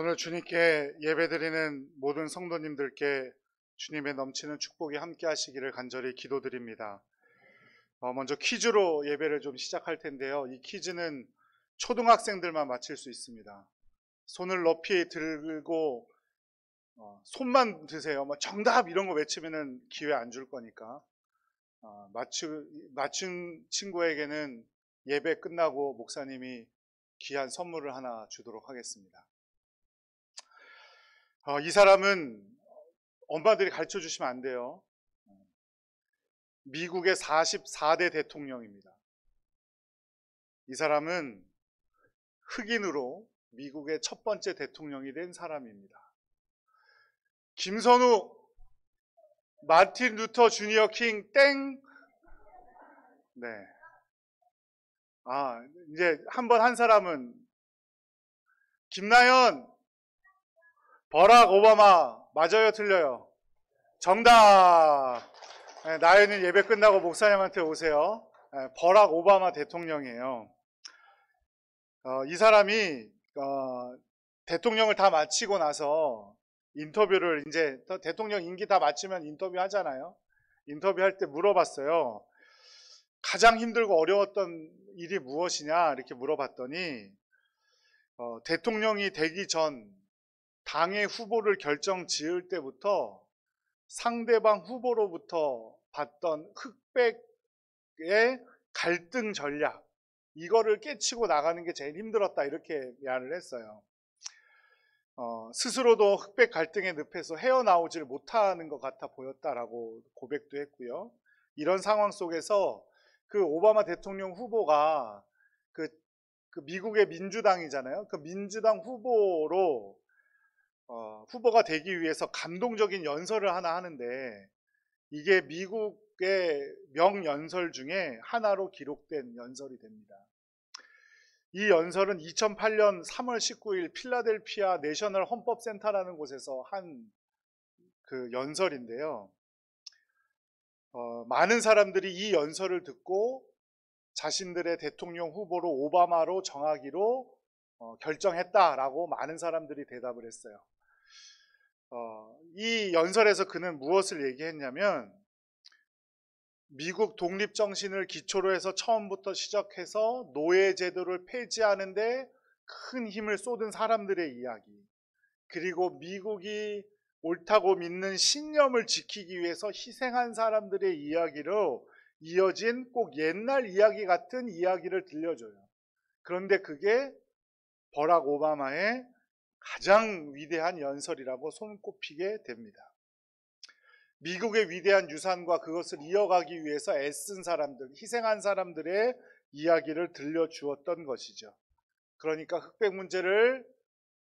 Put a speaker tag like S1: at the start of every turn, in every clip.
S1: 오늘 주님께 예배드리는 모든 성도님들께 주님의 넘치는 축복이 함께 하시기를 간절히 기도드립니다. 먼저 퀴즈로 예배를 좀 시작할 텐데요. 이 퀴즈는 초등학생들만 맞힐 수 있습니다. 손을 높이 들고 손만 드세요. 정답 이런 거 외치면은 기회 안 줄 거니까 맞춘 친구에게는 예배 끝나고 목사님이 귀한 선물을 하나 주도록 하겠습니다. 이 사람은 엄마들이 가르쳐 주시면 안 돼요. 미국의 44대 대통령입니다. 이 사람은 흑인으로 미국의 첫 번째 대통령이 된 사람입니다. 김선우, 마틴 루터 주니어 킹, 땡. 네. 이제 한 사람은 김나연, 버락 오바마. 맞아요, 틀려요? 정답. 네, 나연이 예배 끝나고 목사님한테 오세요. 네, 버락 오바마 대통령이에요. 이 사람이 대통령을 다 마치고 나서 인터뷰를 이제 대통령 임기 다 마치면 인터뷰 하잖아요. 인터뷰할 때 물어봤어요. 가장 힘들고 어려웠던 일이 무엇이냐 이렇게 물어봤더니 대통령이 되기 전 당의 후보를 결정 지을 때부터 상대방 후보로부터 받던 흑백의 갈등 전략, 이거를 깨치고 나가는 게 제일 힘들었다 이렇게 말을 했어요. 스스로도 흑백 갈등의 늪에서 헤어나오질 못하는 것 같아 보였다라고 고백도 했고요. 이런 상황 속에서 그 오바마 대통령 후보가 그 미국의 민주당이잖아요. 그 민주당 후보가 되기 위해서 감동적인 연설을 하나 하는데, 이게 미국의 명연설 중에 하나로 기록된 연설이 됩니다. 이 연설은 2008년 3월 19일 필라델피아 내셔널 헌법센터라는 곳에서 한 그 연설인데요. 많은 사람들이 이 연설을 듣고 자신들의 대통령 후보로 오바마로 정하기로 결정했다라고 많은 사람들이 대답을 했어요. 이 연설에서 그는 무엇을 얘기했냐면, 미국 독립정신을 기초로 해서 처음부터 시작해서 노예제도를 폐지하는데 큰 힘을 쏟은 사람들의 이야기, 그리고 미국이 옳다고 믿는 신념을 지키기 위해서 희생한 사람들의 이야기로 이어진 꼭 옛날 이야기 같은 이야기를 들려줘요. 그런데 그게 버락 오바마의 가장 위대한 연설이라고 손꼽히게 됩니다. 미국의 위대한 유산과 그것을 이어가기 위해서 애쓴 사람들, 희생한 사람들의 이야기를 들려주었던 것이죠. 그러니까 흑백 문제를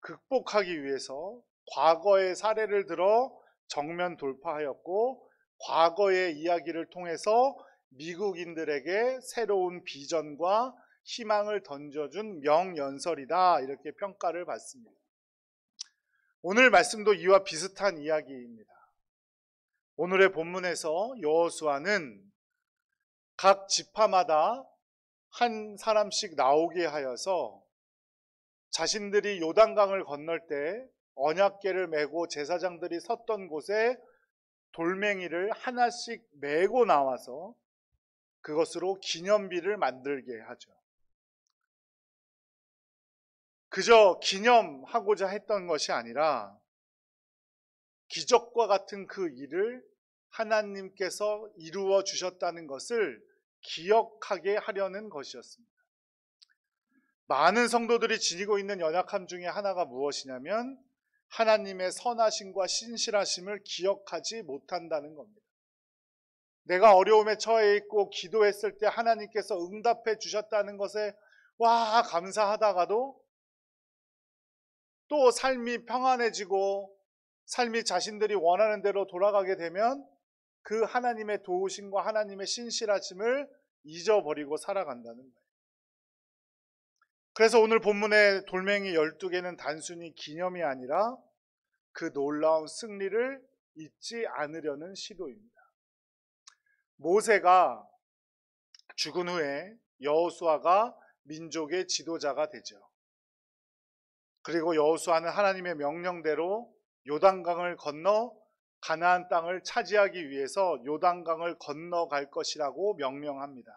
S1: 극복하기 위해서 과거의 사례를 들어 정면 돌파하였고, 과거의 이야기를 통해서 미국인들에게 새로운 비전과 희망을 던져준 명연설이다, 이렇게 평가를 받습니다. 오늘 말씀도 이와 비슷한 이야기입니다. 오늘의 본문에서 여호수아는 각 지파마다 한 사람씩 나오게 하여서 자신들이 요단강을 건널 때 언약궤를 메고 제사장들이 섰던 곳에 돌멩이를 하나씩 메고 나와서 그것으로 기념비를 만들게 하죠. 그저 기념하고자 했던 것이 아니라 기적과 같은 그 일을 하나님께서 이루어 주셨다는 것을 기억하게 하려는 것이었습니다. 많은 성도들이 지니고 있는 연약함 중에 하나가 무엇이냐면, 하나님의 선하심과 신실하심을 기억하지 못한다는 겁니다. 내가 어려움에 처해 있고 기도했을 때 하나님께서 응답해 주셨다는 것에 감사하다가도 또 삶이 평안해지고 삶이 자신들이 원하는 대로 돌아가게 되면 그 하나님의 도우심과 하나님의 신실하심을 잊어버리고 살아간다는 거예요. 그래서 오늘 본문의 돌멩이 12개는 단순히 기념이 아니라 그 놀라운 승리를 잊지 않으려는 시도입니다. 모세가 죽은 후에 여호수아가 민족의 지도자가 되죠. 그리고 여호수아는 하나님의 명령대로 요단강을 건너 가나안 땅을 차지하기 위해서 요단강을 건너갈 것이라고 명령합니다.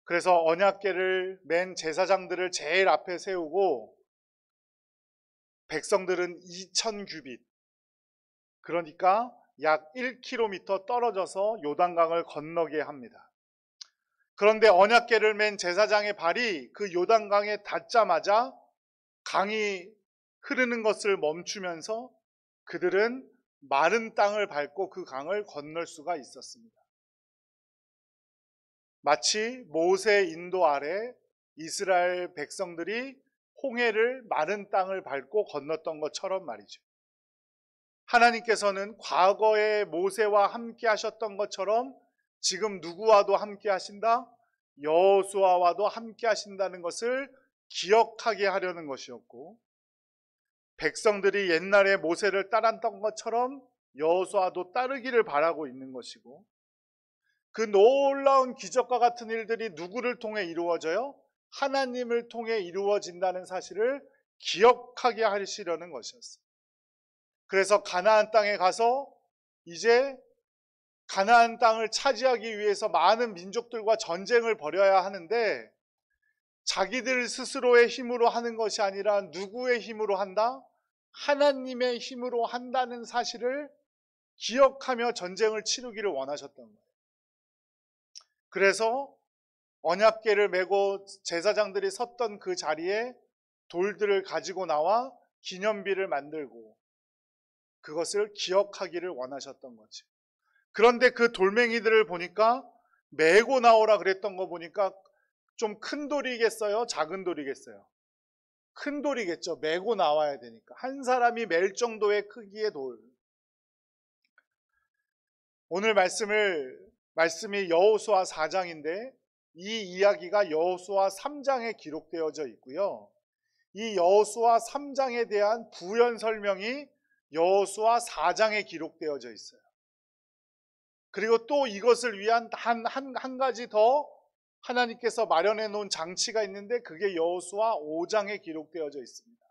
S1: 그래서 언약궤를 맨 제사장들을 제일 앞에 세우고 백성들은 2000규빗, 그러니까 약 1km 떨어져서 요단강을 건너게 합니다. 그런데 언약궤를 맨 제사장의 발이 그 요단강에 닿자마자 강이 흐르는 것을 멈추면서 그들은 마른 땅을 밟고 그 강을 건널 수가 있었습니다. 마치 모세 인도 아래 이스라엘 백성들이 홍해를 마른 땅을 밟고 건넜던 것처럼 말이죠. 하나님께서는 과거에 모세와 함께 하셨던 것처럼 지금 누구와도 함께 하신다? 여호수아와도 함께 하신다는 것을 기억하게 하려는 것이었고, 백성들이 옛날에 모세를 따랐던 것처럼 여호수아도 따르기를 바라고 있는 것이고, 그 놀라운 기적과 같은 일들이 누구를 통해 이루어져요? 하나님을 통해 이루어진다는 사실을 기억하게 하시려는 것이었어요. 그래서 가나안 땅에 가서 이제 가나안 땅을 차지하기 위해서 많은 민족들과 전쟁을 벌여야 하는데, 자기들 스스로의 힘으로 하는 것이 아니라 누구의 힘으로 한다? 하나님의 힘으로 한다는 사실을 기억하며 전쟁을 치르기를 원하셨던 거예요. 그래서 언약궤를 메고 제사장들이 섰던 그 자리에 돌들을 가지고 나와 기념비를 만들고 그것을 기억하기를 원하셨던 거지. 그런데 그 돌멩이들을 보니까 메고 나오라 그랬던 거 보니까 좀 큰 돌이겠어요? 작은 돌이겠어요? 큰 돌이겠죠. 메고 나와야 되니까. 한 사람이 멜 정도의 크기의 돌. 오늘 말씀이 여호수아 4장인데 이 이야기가 여호수아 3장에 기록되어져 있고요. 이 여호수아 3장에 대한 부연 설명이 여호수아 4장에 기록되어져 있어요. 그리고 또 이것을 위한 한 가지 더 하나님께서 마련해 놓은 장치가 있는데 그게 여호수아 5장에 기록되어져 있습니다.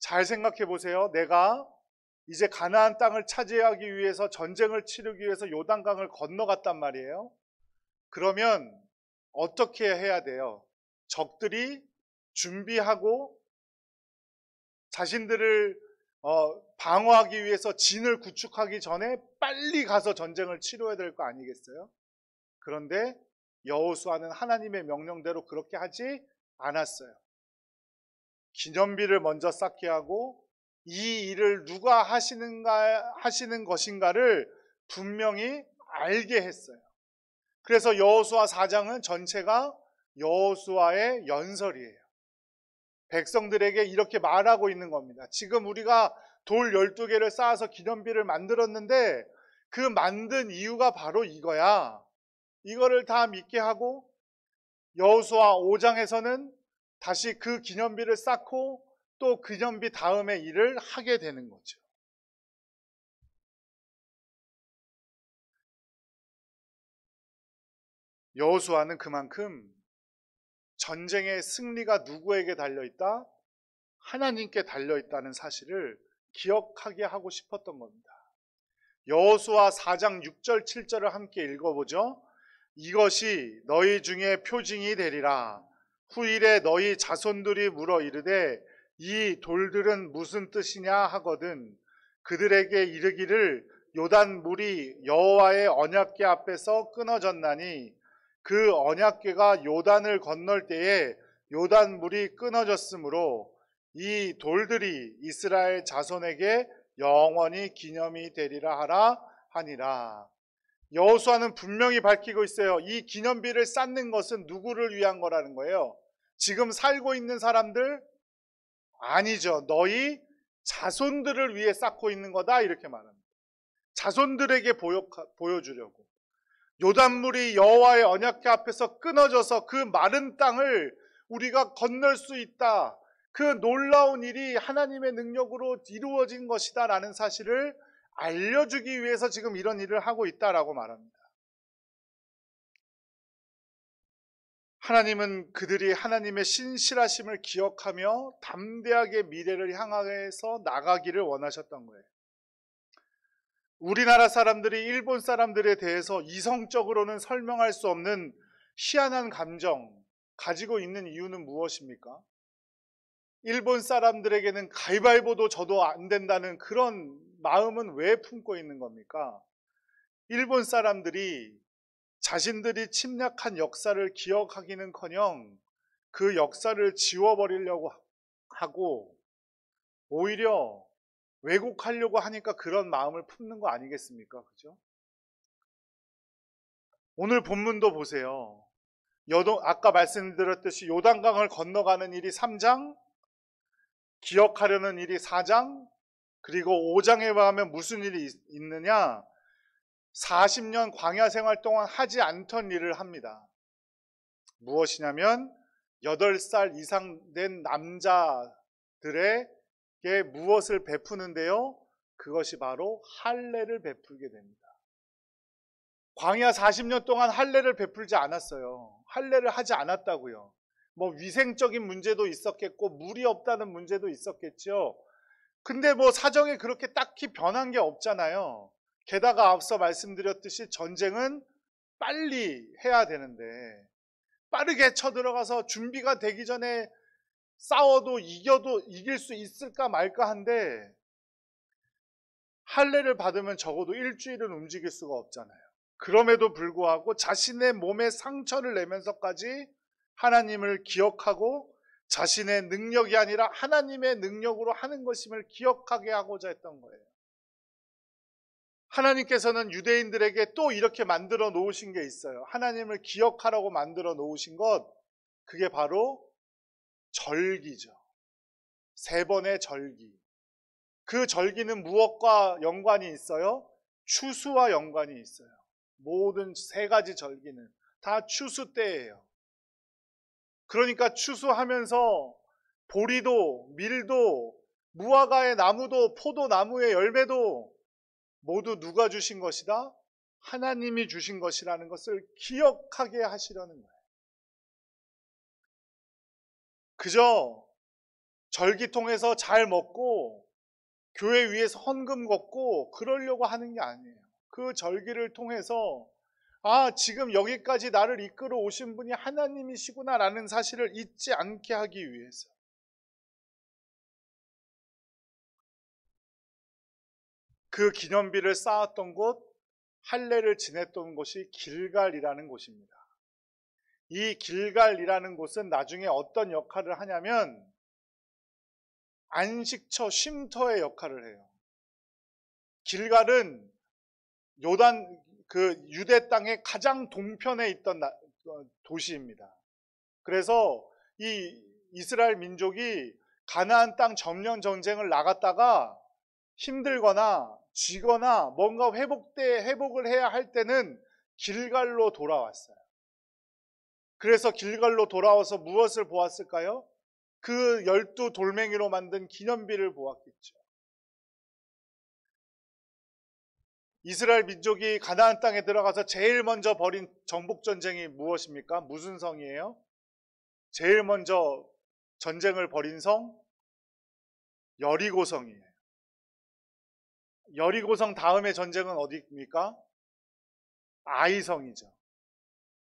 S1: 잘 생각해 보세요. 내가 이제 가나안 땅을 차지하기 위해서 전쟁을 치르기 위해서 요단강을 건너갔단 말이에요. 그러면 어떻게 해야 돼요? 적들이 준비하고 자신들을 방어하기 위해서 진을 구축하기 전에 빨리 가서 전쟁을 치러야 될 거 아니겠어요? 그런데 여호수아는 하나님의 명령대로 그렇게 하지 않았어요. 기념비를 먼저 쌓게 하고 이 일을 누가 하시는 것인가를 분명히 알게 했어요. 그래서 여호수아 4장은 전체가 여호수아의 연설이에요. 백성들에게 이렇게 말하고 있는 겁니다. 지금 우리가 돌 12개를 쌓아서 기념비를 만들었는데 그 만든 이유가 바로 이거야. 이거를 다 믿게 하고 여호수아 5장에서는 다시 그 기념비를 쌓고 또 기념비 다음에 일을 하게 되는 거죠. 여호수아는 그만큼 전쟁의 승리가 누구에게 달려있다? 하나님께 달려있다는 사실을 기억하게 하고 싶었던 겁니다. 여호수아 4장 6절 7절을 함께 읽어보죠. 이것이 너희 중에 표징이 되리라. 후일에 너희 자손들이 물어 이르되 이 돌들은 무슨 뜻이냐 하거든 그들에게 이르기를 요단 물이 여호와의 언약궤 앞에서 끊어졌나니 그 언약궤가 요단을 건널 때에 요단 물이 끊어졌으므로 이 돌들이 이스라엘 자손에게 영원히 기념이 되리라 하라 하니라. 여호수아는 분명히 밝히고 있어요. 이 기념비를 쌓는 것은 누구를 위한 거라는 거예요? 지금 살고 있는 사람들? 아니죠. 너희 자손들을 위해 쌓고 있는 거다 이렇게 말합니다. 자손들에게 보여주려고. 요단물이 여호와의 언약궤 앞에서 끊어져서 그 마른 땅을 우리가 건널 수 있다. 그 놀라운 일이 하나님의 능력으로 이루어진 것이다 라는 사실을 알려주기 위해서 지금 이런 일을 하고 있다라고 말합니다. 하나님은 그들이 하나님의 신실하심을 기억하며 담대하게 미래를 향해서 나가기를 원하셨던 거예요. 우리나라 사람들이 일본 사람들에 대해서 이성적으로는 설명할 수 없는 희한한 감정 가지고 있는 이유는 무엇입니까? 일본 사람들에게는 가위바위보도 져도 안 된다는 그런 마음은 왜 품고 있는 겁니까? 일본 사람들이 자신들이 침략한 역사를 기억하기는커녕 그 역사를 지워버리려고 하고 오히려 왜곡하려고 하니까 그런 마음을 품는 거 아니겠습니까? 그죠? 오늘 본문도 보세요. 아까 말씀드렸듯이 요단강을 건너가는 일이 3장, 기억하려는 일이 4장, 그리고 5장에 가면 무슨 일이 있느냐? 40년 광야 생활 동안 하지 않던 일을 합니다. 무엇이냐면 8살 이상 된 남자들에게 무엇을 베푸는데요? 그것이 바로 할례를 베풀게 됩니다. 광야 40년 동안 할례를 베풀지 않았어요. 할례를 하지 않았다고요. 뭐 위생적인 문제도 있었겠고 물이 없다는 문제도 있었겠죠. 근데 뭐 사정이 그렇게 딱히 변한 게 없잖아요. 게다가 앞서 말씀드렸듯이 전쟁은 빨리 해야 되는데 빠르게 쳐들어가서 준비가 되기 전에 싸워도 이길 수 있을까 말까 한데 할례를 받으면 적어도 일주일은 움직일 수가 없잖아요. 그럼에도 불구하고 자신의 몸에 상처를 내면서까지 하나님을 기억하고 자신의 능력이 아니라 하나님의 능력으로 하는 것임을 기억하게 하고자 했던 거예요. 하나님께서는 유대인들에게 또 이렇게 만들어 놓으신 게 있어요. 하나님을 기억하라고 만들어 놓으신 것, 그게 바로 절기죠. 3번의 절기. 그 절기는 무엇과 연관이 있어요? 추수와 연관이 있어요. 모든 3가지 절기는 다 추수 때예요. 그러니까 추수하면서 보리도, 밀도, 무화과의 나무도, 포도나무의 열매도 모두 누가 주신 것이다? 하나님이 주신 것이라는 것을 기억하게 하시려는 거예요. 그저 절기통에서 잘 먹고 교회 위에서 헌금 걷고 그러려고 하는 게 아니에요. 그 절기를 통해서 지금 여기까지 나를 이끌어 오신 분이 하나님이시구나라는 사실을 잊지 않게 하기 위해서. 그 기념비를 쌓았던 곳, 할례를 지냈던 곳이 길갈이라는 곳입니다. 이 길갈이라는 곳은 나중에 어떤 역할을 하냐면 안식처, 쉼터의 역할을 해요. 길갈은 유대 땅의 가장 동편에 있던 도시입니다. 그래서 이 이스라엘 민족이 가나안 땅 점령 전쟁을 나갔다가 힘들거나 지거나 뭔가 회복을 해야 할 때는 길갈로 돌아왔어요. 그래서 길갈로 돌아와서 무엇을 보았을까요? 그 12 돌멩이로 만든 기념비를 보았겠죠. 이스라엘 민족이 가나안 땅에 들어가서 제일 먼저 벌인 정복전쟁이 무엇입니까? 무슨 성이에요? 제일 먼저 전쟁을 벌인 성? 여리고성이에요. 여리고성 다음의 전쟁은 어디입니까? 아이성이죠.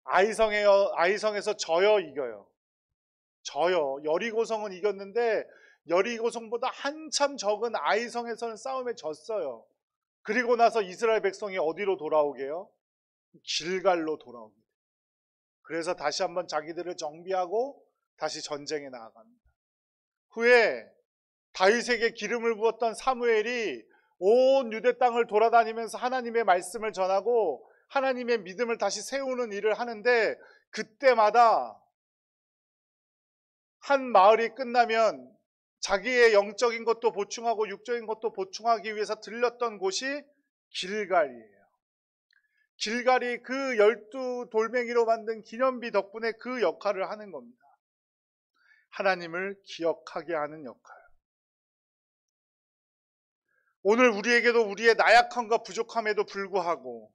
S1: 아이성에서 져요, 이겨요? 져요. 여리고성은 이겼는데 여리고성보다 한참 적은 아이성에서는 싸움에 졌어요. 그리고 나서 이스라엘 백성이 어디로 돌아오게요? 길갈로 돌아오게 돼요. 그래서 다시 한번 자기들을 정비하고 다시 전쟁에 나아갑니다. 후에 다윗에게 기름을 부었던 사무엘이 온 유대 땅을 돌아다니면서 하나님의 말씀을 전하고 하나님의 믿음을 다시 세우는 일을 하는데 그때마다 한 마을이 끝나면 자기의 영적인 것도 보충하고 육적인 것도 보충하기 위해서 들렸던 곳이 길갈이에요. 길갈이 그 12 돌멩이로 만든 기념비 덕분에 그 역할을 하는 겁니다. 하나님을 기억하게 하는 역할. 오늘 우리에게도 우리의 나약함과 부족함에도 불구하고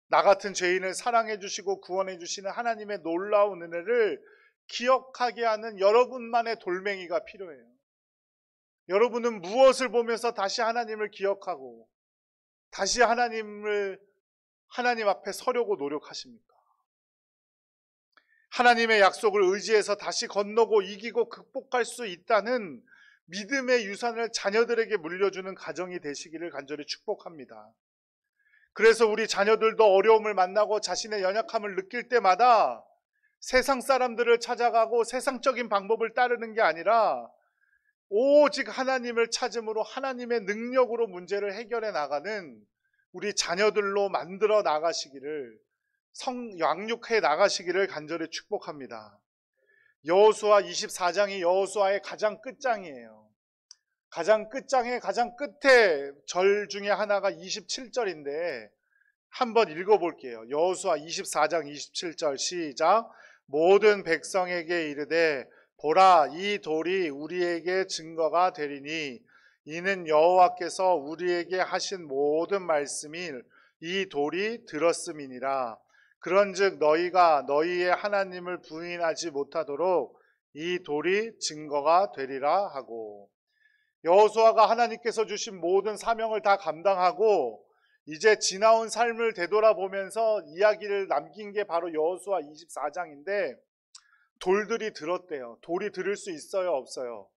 S1: 나 같은 죄인을 사랑해 주시고 구원해 주시는 하나님의 놀라운 은혜를 기억하게 하는 여러분만의 돌멩이가 필요해요. 여러분은 무엇을 보면서 다시 하나님을 기억하고 다시 하나님 앞에 서려고 노력하십니까? 하나님의 약속을 의지해서 다시 건너고 이기고 극복할 수 있다는 믿음의 유산을 자녀들에게 물려주는 가정이 되시기를 간절히 축복합니다. 그래서 우리 자녀들도 어려움을 만나고 자신의 연약함을 느낄 때마다 세상 사람들을 찾아가고 세상적인 방법을 따르는 게 아니라 오직 하나님을 찾음으로 하나님의 능력으로 문제를 해결해 나가는 우리 자녀들로 만들어 나가시기를, 양육해 나가시기를 간절히 축복합니다. 여호수아 24장이 여호수아의 가장 끝장이에요. 가장 끝장의 가장 끝에 절 중에 하나가 27절인데 한번 읽어볼게요. 여호수아 24장 27절 시작. 모든 백성에게 이르되 보라, 이 돌이 우리에게 증거가 되리니 이는 여호와께서 우리에게 하신 모든 말씀이 이 돌이 들었음이니라. 그런즉 너희가 너희의 하나님을 부인하지 못하도록 이 돌이 증거가 되리라 하고, 여호수아가 하나님께서 주신 모든 사명을 다 감당하고 이제 지나온 삶을 되돌아보면서 이야기를 남긴 게 바로 여호수아 24장인데 돌들이 들었대요. 돌이 들을 수 있어요, 없어요?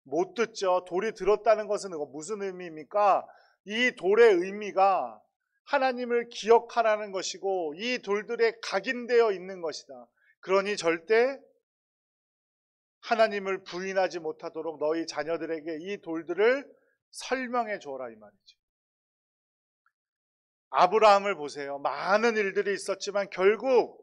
S1: 못 듣죠. 돌이 들었다는 것은 무슨 의미입니까? 이 돌의 의미가 하나님을 기억하라는 것이고 이 돌들에 각인되어 있는 것이다. 그러니 절대 하나님을 부인하지 못하도록 너희 자녀들에게 이 돌들을 설명해 줘라, 이 말이죠. 아브라함을 보세요. 많은 일들이 있었지만 결국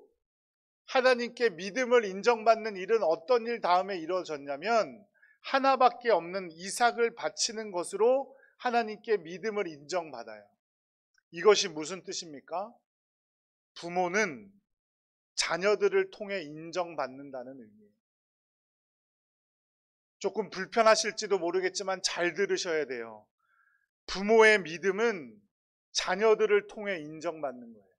S1: 하나님께 믿음을 인정받는 일은 어떤 일 다음에 이루어졌냐면 하나밖에 없는 이삭을 바치는 것으로 하나님께 믿음을 인정받아요. 이것이 무슨 뜻입니까? 부모는 자녀들을 통해 인정받는다는 의미예요. 조금 불편하실지도 모르겠지만 잘 들으셔야 돼요. 부모의 믿음은 자녀들을 통해 인정받는 거예요.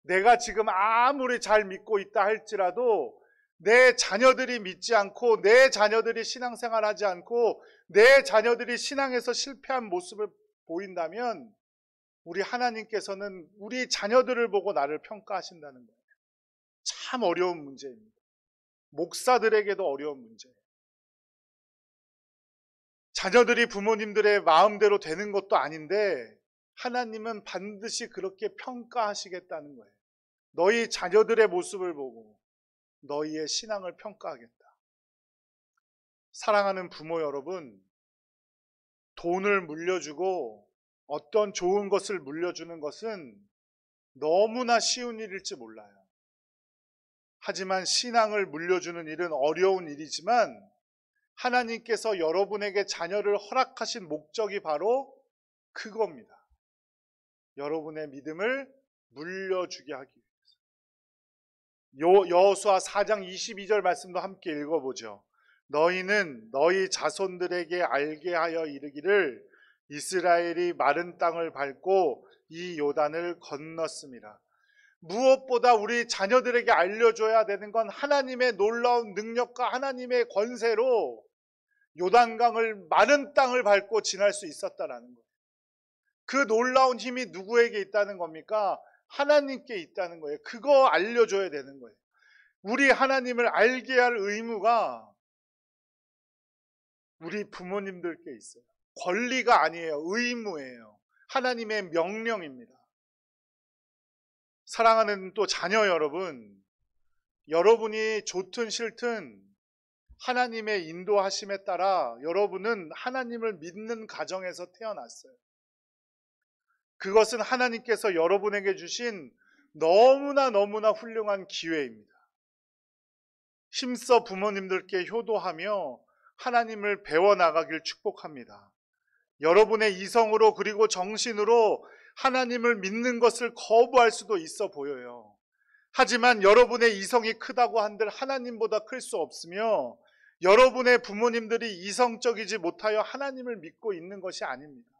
S1: 내가 지금 아무리 잘 믿고 있다 할지라도 내 자녀들이 믿지 않고 내 자녀들이 신앙생활하지 않고 내 자녀들이 신앙에서 실패한 모습을 보인다면 우리 하나님께서는 우리 자녀들을 보고 나를 평가하신다는 거예요. 참 어려운 문제입니다. 목사들에게도 어려운 문제예요. 자녀들이 부모님들의 마음대로 되는 것도 아닌데 하나님은 반드시 그렇게 평가하시겠다는 거예요. 너희 자녀들의 모습을 보고 너희의 신앙을 평가하겠다. 사랑하는 부모 여러분, 돈을 물려주고 어떤 좋은 것을 물려주는 것은 너무나 쉬운 일일지 몰라요. 하지만 신앙을 물려주는 일은 어려운 일이지만 하나님께서 여러분에게 자녀를 허락하신 목적이 바로 그겁니다. 여러분의 믿음을 물려주게 하기 위해서. 여호수아 4장 22절 말씀도 함께 읽어보죠. 너희는 너희 자손들에게 알게 하여 이르기를 이스라엘이 마른 땅을 밟고 이 요단을 건넜습니다. 무엇보다 우리 자녀들에게 알려줘야 되는 건 하나님의 놀라운 능력과 하나님의 권세로 요단강을 마른 땅을 밟고 지날 수 있었다라는 거예요. 그 놀라운 힘이 누구에게 있다는 겁니까? 하나님께 있다는 거예요. 그거 알려줘야 되는 거예요. 우리 하나님을 알게 할 의무가 우리 부모님들께 있어요. 권리가 아니에요. 의무예요. 하나님의 명령입니다. 사랑하는 또 자녀 여러분, 여러분이 좋든 싫든 하나님의 인도하심에 따라 여러분은 하나님을 믿는 가정에서 태어났어요. 그것은 하나님께서 여러분에게 주신 너무나 훌륭한 기회입니다. 힘써 부모님들께 효도하며 하나님을 배워나가길 축복합니다. 여러분의 이성으로 그리고 정신으로 하나님을 믿는 것을 거부할 수도 있어 보여요. 하지만 여러분의 이성이 크다고 한들 하나님보다 클 수 없으며 여러분의 부모님들이 이성적이지 못하여 하나님을 믿고 있는 것이 아닙니다.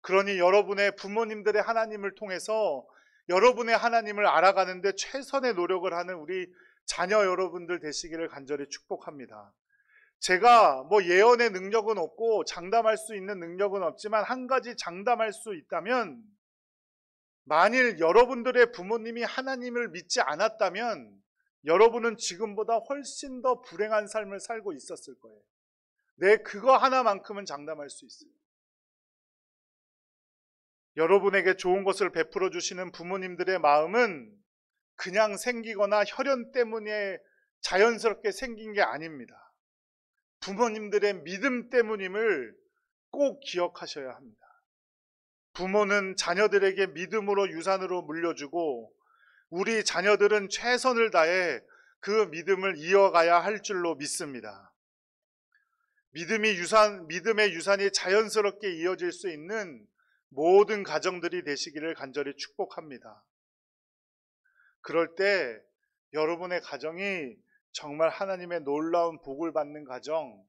S1: 그러니 여러분의 부모님들의 하나님을 통해서 여러분의 하나님을 알아가는데 최선의 노력을 하는 우리 자녀 여러분들 되시기를 간절히 축복합니다. 제가 뭐 예언의 능력은 없고 장담할 수 있는 능력은 없지만 한 가지 장담할 수 있다면, 만일 여러분들의 부모님이 하나님을 믿지 않았다면 여러분은 지금보다 훨씬 더 불행한 삶을 살고 있었을 거예요. 네, 그거 하나만큼은 장담할 수 있어요. 여러분에게 좋은 것을 베풀어 주시는 부모님들의 마음은 그냥 생기거나 혈연 때문에 자연스럽게 생긴 게 아닙니다. 부모님들의 믿음 때문임을 꼭 기억하셔야 합니다. 부모는 자녀들에게 믿음으로 유산으로 물려주고 우리 자녀들은 최선을 다해 그 믿음을 이어가야 할 줄로 믿습니다. 믿음의 유산이 자연스럽게 이어질 수 있는 모든 가정들이 되시기를 간절히 축복합니다. 그럴 때 여러분의 가정이 정말 하나님의 놀라운 복을 받는 가정,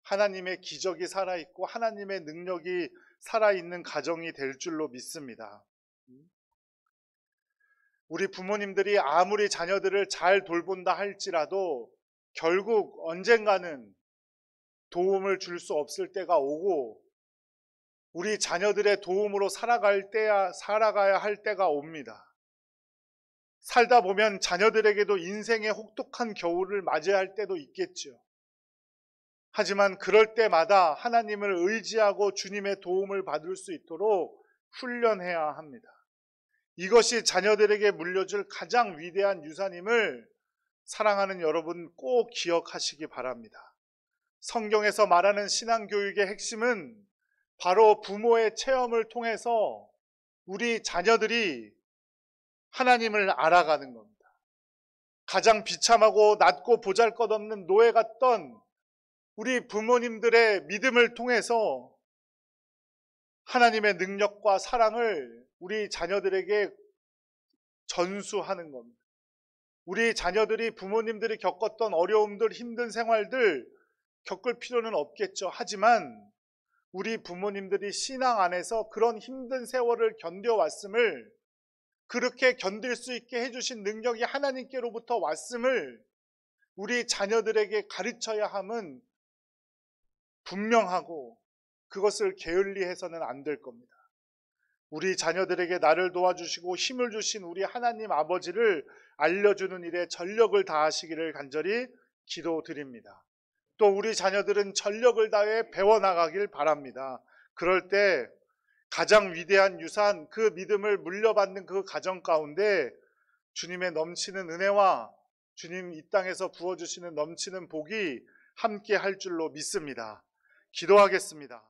S1: 하나님의 기적이 살아있고 하나님의 능력이 살아있는 가정이 될 줄로 믿습니다. 우리 부모님들이 아무리 자녀들을 잘 돌본다 할지라도 결국 언젠가는 도움을 줄 수 없을 때가 오고 우리 자녀들의 도움으로 살아가야 할 때가 옵니다. 살다 보면 자녀들에게도 인생의 혹독한 겨울을 맞이할 때도 있겠죠. 하지만 그럴 때마다 하나님을 의지하고 주님의 도움을 받을 수 있도록 훈련해야 합니다. 이것이 자녀들에게 물려줄 가장 위대한 유산임을 사랑하는 여러분 꼭 기억하시기 바랍니다. 성경에서 말하는 신앙교육의 핵심은 바로 부모의 체험을 통해서 우리 자녀들이 하나님을 알아가는 겁니다. 가장 비참하고 낮고 보잘것없는 노예 같던 우리 부모님들의 믿음을 통해서 하나님의 능력과 사랑을 우리 자녀들에게 전수하는 겁니다. 우리 자녀들이 부모님들이 겪었던 어려움들, 힘든 생활들 겪을 필요는 없겠죠. 하지만 우리 부모님들이 신앙 안에서 그런 힘든 세월을 견뎌왔음을, 그렇게 견딜 수 있게 해주신 능력이 하나님께로부터 왔음을 우리 자녀들에게 가르쳐야 함은 분명하고 그것을 게을리해서는 안 될 겁니다. 우리 자녀들에게 나를 도와주시고 힘을 주신 우리 하나님 아버지를 알려주는 일에 전력을 다하시기를 간절히 기도드립니다. 또 우리 자녀들은 전력을 다해 배워나가길 바랍니다. 그럴 때 가장 위대한 유산, 그 믿음을 물려받는 그 가정 가운데 주님의 넘치는 은혜와 주님 이 땅에서 부어주시는 넘치는 복이 함께 할 줄로 믿습니다. 기도하겠습니다.